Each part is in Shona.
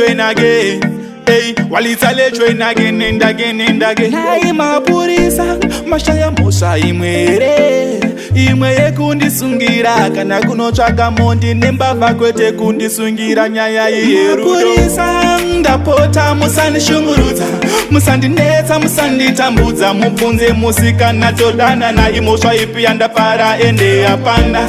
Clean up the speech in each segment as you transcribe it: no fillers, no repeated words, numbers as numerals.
join again. Hey, walitale join again and again and again. Nai mapurisa mashaya musa imwere imwe kundisungira kana kunotsvaga mondi nembavha kwete kundisungira nyaya yerudo. Mapurisa ndapota musandishungurudza musandinetsa musanditambudza mubvunze musikana todana naimosva ipi yandapara ende hapana.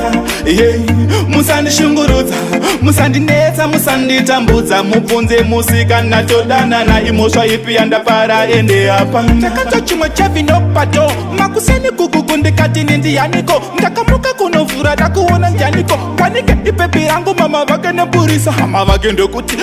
Musandishungurudza musandinetsa musanditambudza mubvunze musikana todana naimosva ipi yandapara ende hapana. Ndakatsa chimwe chavhinopato makuseni kugugu ndikati nindiyaniko ndakamuka kunovhura ndakuona ndiyaniko kwanike ipepi rangu mama vake nepurisa hama vake ndokuti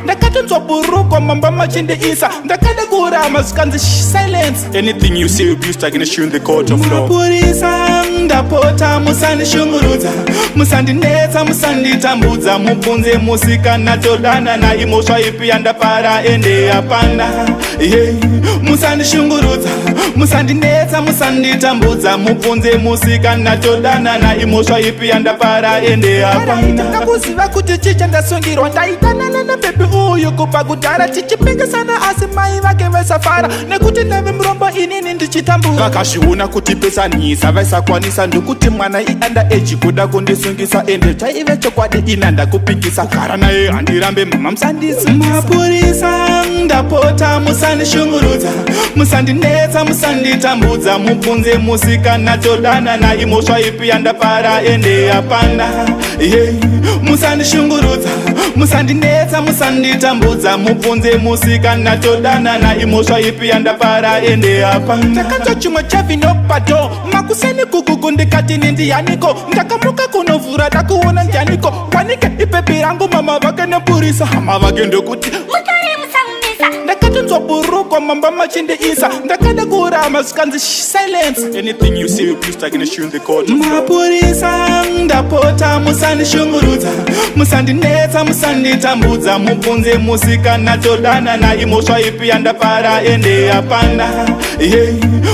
ndakatonzwa burukwa mamba machindiisa ndakada kurama zvikanzi silence. Anything you say abuse taking a shoe in the court of law. Mapurisa ndapota musandishungurudza musandinetsa musanditambudza mubvunze musikana todana naimosva ipi yandapara ende hapana. Musandishungurudza musandinetsa musanditambudza mubvunze musikana todana naimosva ipi yandapara ende hapana. Ndakuziva kuti chichandasungirwa ndaitanana nabebi uyu kubva kudhara tichipingisana asi mai vake vesafara nekuti ndave murombo inini ndichitambura. Vakazviona kuti pesanhisa vaisakwanisa ndokuti mwana ianda eji kuda kundisungisa ende chaive chokwadi ina ndakupikisa kugara naye handirambe mama musandisungisa. Mapurisa ndapota musandishungurudza musandinetsa musanditambudza mubvunze musikana todana naimosva ipi yandapara ende hapana. Musandishungurudza musandinetsa musanditambudza mubvunze musikana todana naimosva ipi yandapara ende hapana. Ndakatsa chimwe chavhinopato makuseni kugugu ndikati nindiyaniko ndakamuka kunovhura ndakuona ndiyaniko kwanike ipepi rangu mama vake nepurisa hama vake ndokuti ndakatonzwa burukwa mamba machindiisa ndakada kurama zvikanzi silence. Anything you say abuse taking a shoe in the court of law. Mapurisa ndapota musandishungurudza musandinetsa musanditambudza mubvunze musikana todana naimosva ipi yandapara ende hapana.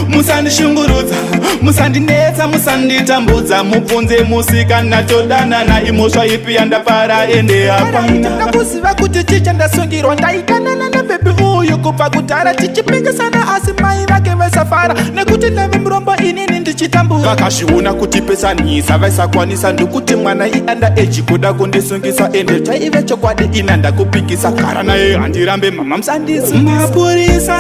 Musandishungurudza musandinetsa musanditambudza mubvunze musikana todana naimosva ipi yandapara ende hapana. Ndakuziva kuti chichandasungirwa ndaitanana nabebi uyu kubva kudhara tichipingisana asi mai vake vesafara nekuti ndave murombo inini ndichitambura. Vakazviona kuti pesanhisa vaisakwanisa ndokuti mwana ianda eji kuda kundisungisa ende chaive chokwadi ina ndakupikisa kugara naye handirambe mama musandisungisa. Mapurisa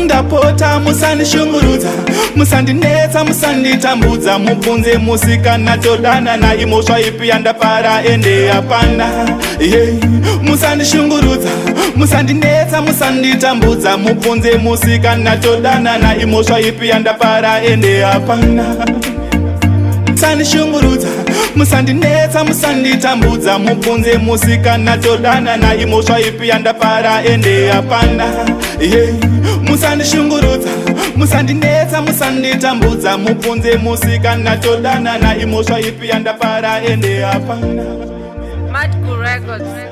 ndapota musandishungurudza musandinetsa musanditambudza mubvunze musikana todana naimosva ipi yandapara ende hapana. Musandishungurudza musandinetsa musanditambudza mubvunze musikana todana naimosva ipi yandapara ende hapana. Musandishungurudza musandinetsa musanditambudza mubvunze musikana todana naimosva ipi yandapara ende hapana. Musandishungurudza musandinetsa musanditambudza mubvunze musikana todana naimosva ipi yandapara ende hapana. Mad Cool Records.